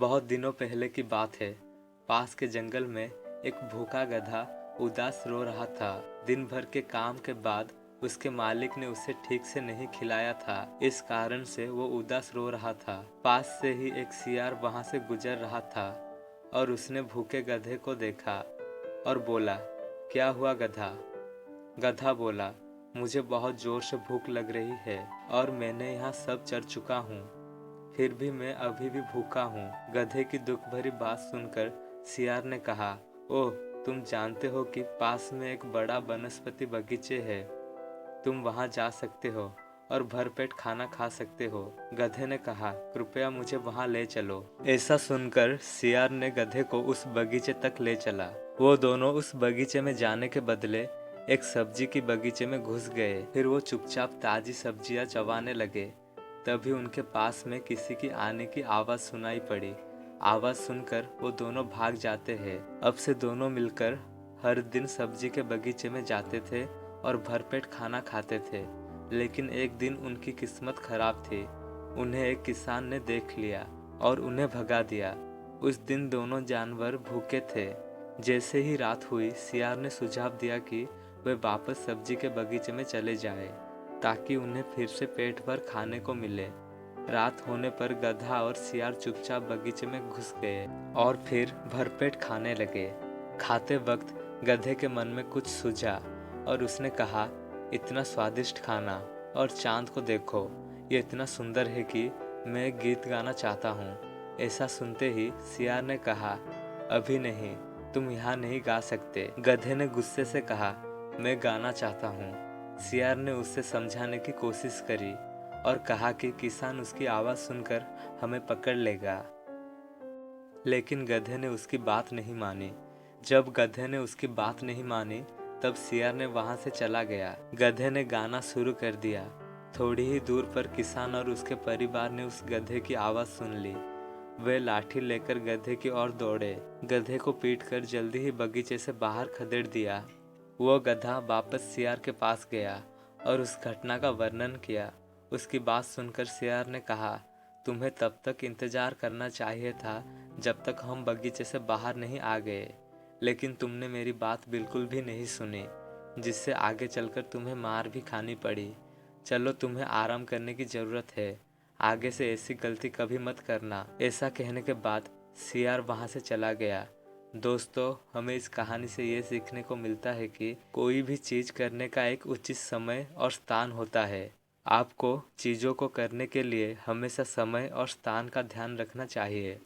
बहुत दिनों पहले की बात है। पास के जंगल में एक भूखा गधा उदास रो रहा था। दिन भर के काम के बाद उसके मालिक ने उसे ठीक से नहीं खिलाया था। इस कारण से वो उदास रो रहा था। पास से ही एक सियार वहां से गुजर रहा था और उसने भूखे गधे को देखा और बोला, क्या हुआ गधा? गधा बोला, मुझे बहुत जोर से भूख लग रही है और मैंने यहाँ सब चर चुका हूँ, फिर भी मैं अभी भी भूखा हूँ। गधे की दुख भरी बात सुनकर सियार ने कहा, ओह, तुम जानते हो कि पास में एक बड़ा वनस्पति बगीचे है। तुम वहां जा सकते हो और भरपेट खाना खा सकते हो। गधे ने कहा, कृपया मुझे वहां ले चलो। ऐसा सुनकर सियार ने गधे को उस बगीचे तक ले चला। वो दोनों उस बगीचे में जाने के बदले एक सब्जी की बगीचे में घुस गए। फिर वो चुपचाप ताजी सब्जियां चबाने लगे। तभी उनके पास में किसी की आने की आवाज सुनाई पड़ी। आवाज सुनकर वो दोनों भाग जाते हैं। अब से दोनों मिलकर हर दिन सब्जी के बगीचे में जाते थे और भरपेट खाना खाते थे। लेकिन एक दिन उनकी किस्मत खराब थी। उन्हें एक किसान ने देख लिया और उन्हें भगा दिया। उस दिन दोनों जानवर भूखे थे। जैसे ही रात हुई, सियार ने सुझाव दिया कि वे वापस सब्जी के बगीचे में चले जाएं, ताकि उन्हें फिर से पेट भर खाने को मिले। रात होने पर गधा और सियार चुपचाप बगीचे में घुस गए और फिर भरपेट खाने लगे। खाते वक्त गधे के मन में कुछ सूझा और उसने कहा, इतना स्वादिष्ट खाना और चांद को देखो, ये इतना सुंदर है कि मैं एक गीत गाना चाहता हूँ। ऐसा सुनते ही सियार ने कहा, अभी नहीं, तुम यहाँ नहीं गा सकते। गधे ने गुस्से से कहा, मैं गाना चाहता हूँ। सियार ने उसे समझाने की कोशिश करी और कहा कि किसान उसकी आवाज़ सुनकर हमें पकड़ लेगा। लेकिन गधे ने उसकी बात नहीं मानी। जब गधे ने उसकी बात नहीं मानी, तब सियार ने वहां से चला गया। गधे ने गाना शुरू कर दिया। थोड़ी ही दूर पर किसान और उसके परिवार ने उस गधे की आवाज़ सुन ली। वे लाठी लेकर गधे की ओर दौड़े। गधे को पीटकर जल्दी ही बगीचे से बाहर खदेड़ दिया। वो गधा वापस सियार के पास गया और उस घटना का वर्णन किया। उसकी बात सुनकर सियार ने कहा, तुम्हें तब तक इंतजार करना चाहिए था जब तक हम बगीचे से बाहर नहीं आ गए, लेकिन तुमने मेरी बात बिल्कुल भी नहीं सुनी, जिससे आगे चलकर तुम्हें मार भी खानी पड़ी। चलो, तुम्हें आराम करने की ज़रूरत है। आगे से ऐसी गलती कभी मत करना। ऐसा कहने के बाद सियार वहाँ से चला गया। दोस्तों, हमें इस कहानी से ये सीखने को मिलता है कि कोई भी चीज़ करने का एक उचित समय और स्थान होता है। आपको चीज़ों को करने के लिए हमेशा समय और स्थान का ध्यान रखना चाहिए।